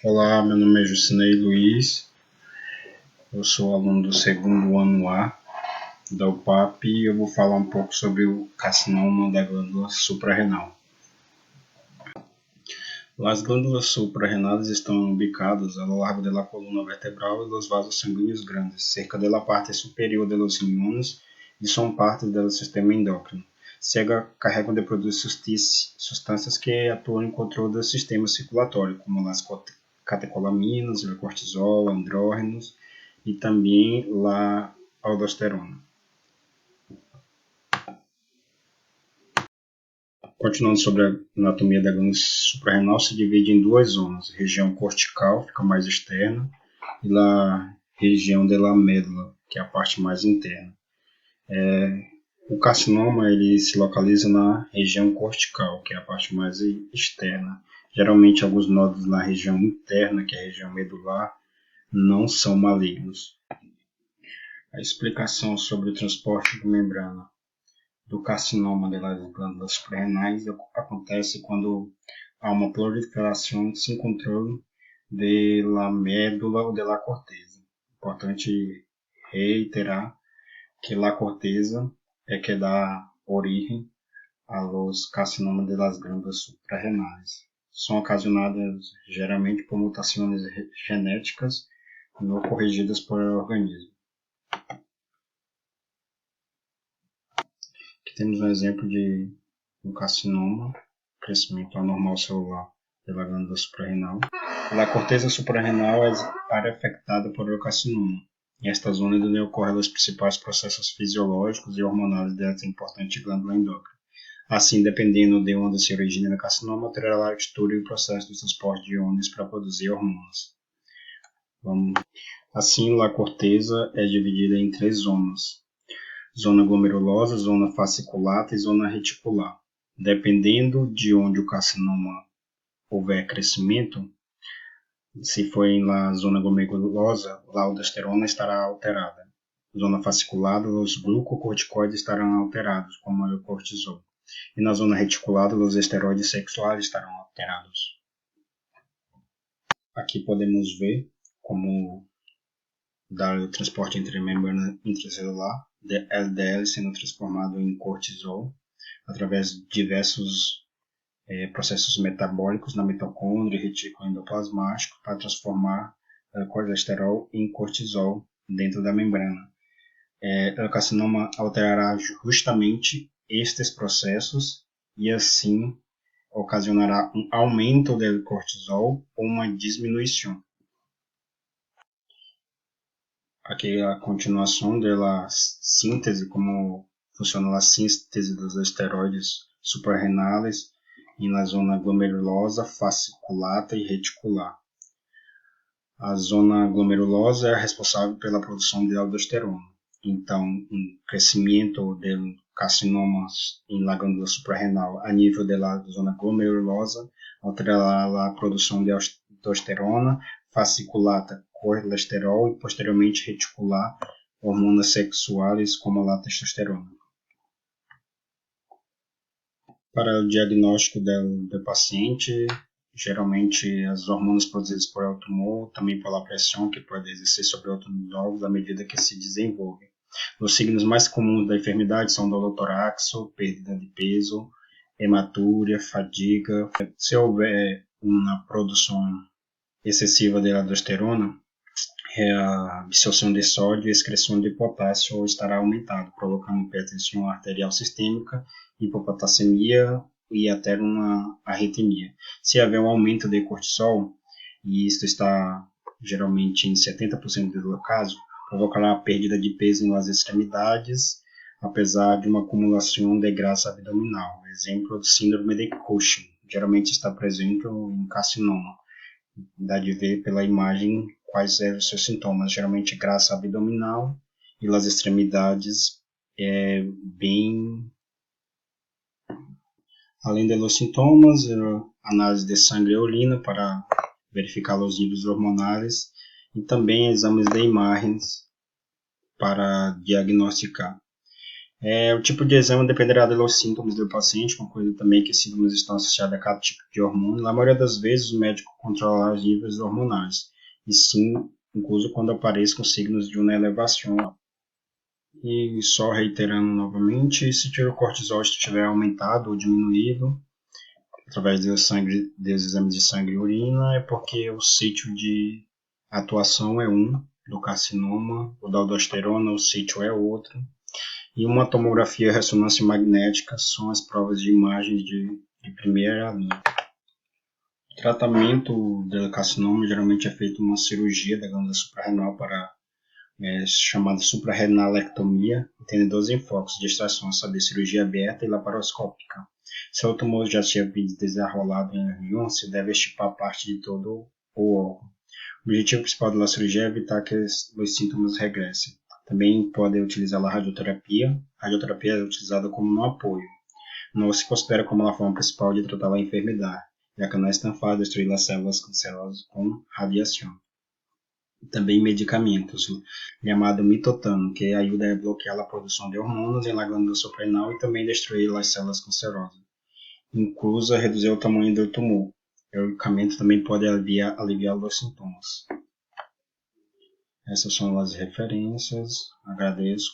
Olá, meu nome é Jucinei Luiz, eu sou aluno do segundo ano A da UPAP e eu vou falar um pouco sobre o carcinoma da glândula suprarrenal. As glândulas suprarrenais estão ubicadas ao largo da coluna vertebral e dos vasos sanguíneos grandes, cerca da parte superior dos riñones e são parte do sistema endócrino. Carregam de produzir substâncias que atuam em controle do sistema circulatório, como as catecolaminas, o cortisol, andrógenos e também a aldosterona. Continuando sobre a anatomia da glândula suprarrenal, se divide em duas zonas. A região cortical, fica mais externa, e a região da médula, que é a parte mais interna. O carcinoma ele se localiza na região cortical, que é a parte mais externa. Geralmente, alguns nódulos na região interna, que é a região medular, não são malignos. A explicação sobre o transporte de membrana do carcinoma das glândulas suprarrenais acontece quando há uma proliferação sem controle da médula ou da corteza. Importante reiterar que a corteza é que dá origem aos carcinomas das glândulas suprarrenais. São ocasionadas geralmente por mutações genéticas não corrigidas por organismo. Aqui temos um exemplo de um carcinoma, crescimento anormal celular pela glândula suprarrenal. A corteza suprarrenal é a área afetada por o carcinoma. E esta zona é onde ocorrem os principais processos fisiológicos e hormonais dessa importante glândula endócrina. Assim, dependendo de onde se origina o carcinoma, alterará a estrutura e o processo de transporte de íons para produzir hormônios. Assim, a corteza é dividida em três zonas: zona glomerulosa, zona fasciculata e zona reticular. Dependendo de onde o carcinoma houver crescimento, se for na zona glomerulosa, a aldosterona estará alterada. Zona fasciculada, os glucocorticoides estarão alterados, como o cortisol. E na zona reticulada, os esteroides sexuais estarão alterados. Aqui podemos ver como dá o transporte entre membrana intracelular, LDL sendo transformado em cortisol, através de diversos processos metabólicos na mitocôndria e retículo endoplasmático para transformar colesterol em cortisol dentro da membrana. O carcinoma alterará justamente estes processos e assim ocasionará um aumento do cortisol ou uma diminuição. Aqui a continuação da síntese, como funciona a síntese dos esteroides suprarrenais na zona glomerulosa, fasciculata e reticular. A zona glomerulosa é responsável pela produção de aldosterona. Então, um crescimento de carcinomas na glândula suprarrenal a nível da zona glomerulosa alterará a produção de aldosterona, fasciculata, colesterol e posteriormente reticular, hormonas sexuais como a testosterona. Para o diagnóstico do paciente, geralmente as hormonas produzidas por o tumor, também pela pressão que pode exercer sobre outros órgãos à medida que se desenvolve. Os signos mais comuns da enfermidade são dor torácico, perda de peso, hematúria, fadiga. Se houver uma produção excessiva de aldosterona, a absorção de sódio e a excreção de potássio estará aumentada, provocando hipertensão arterial sistêmica, hipopotassemia e até uma arritmia. Se houver um aumento de cortisol, e isto está geralmente em 70% dos casos, provocará a perda de peso nas extremidades, apesar de uma acumulação de grasa abdominal. Exemplo do síndrome de Cushing, geralmente está presente em carcinoma. Dá de ver pela imagem quais eram os seus sintomas, geralmente grasa abdominal e nas extremidades bem. Além dos sintomas, análise de sangue e urina para verificar os níveis hormonais e também exames de imagens para diagnosticar. O tipo de exame dependerá dos sintomas do paciente, uma coisa também que sintomas estão associados a cada tipo de hormônio. Na maioria das vezes, o médico controla os níveis hormonais, e sim, incluso quando apareçam signos de uma elevação. E só reiterando novamente, se o cortisol estiver aumentado ou diminuído através dos exames de sangue e urina, é porque o sítio de atuação é um, do carcinoma, o da aldosterona, o sítio é outro. E uma tomografia e ressonância magnética são as provas de imagens de primeira linha. O tratamento do carcinoma geralmente é feito uma cirurgia da glândula suprarrenal para chamada suprarrenalectomia, e tem dois enfoques de extração, saber cirurgia aberta e laparoscópica. Se o tumor já tinha desenrolado em região, se deve extirpar parte de todo o órgão. O objetivo principal da cirurgia é evitar que os sintomas regressem. Também pode utilizar a radioterapia. A radioterapia é utilizada como um apoio. Não se considera como a forma principal de tratar a enfermidade, já que não é tão fácil destruir as células cancerosas com radiação. Também medicamentos, chamado mitotano, que ajuda a bloquear a produção de hormônios em la glândula suprarrenal e também destruir as células cancerosas, incluso reduzir o tamanho do tumor. O medicamento também pode aliviar os sintomas. Essas são as referências. Agradeço.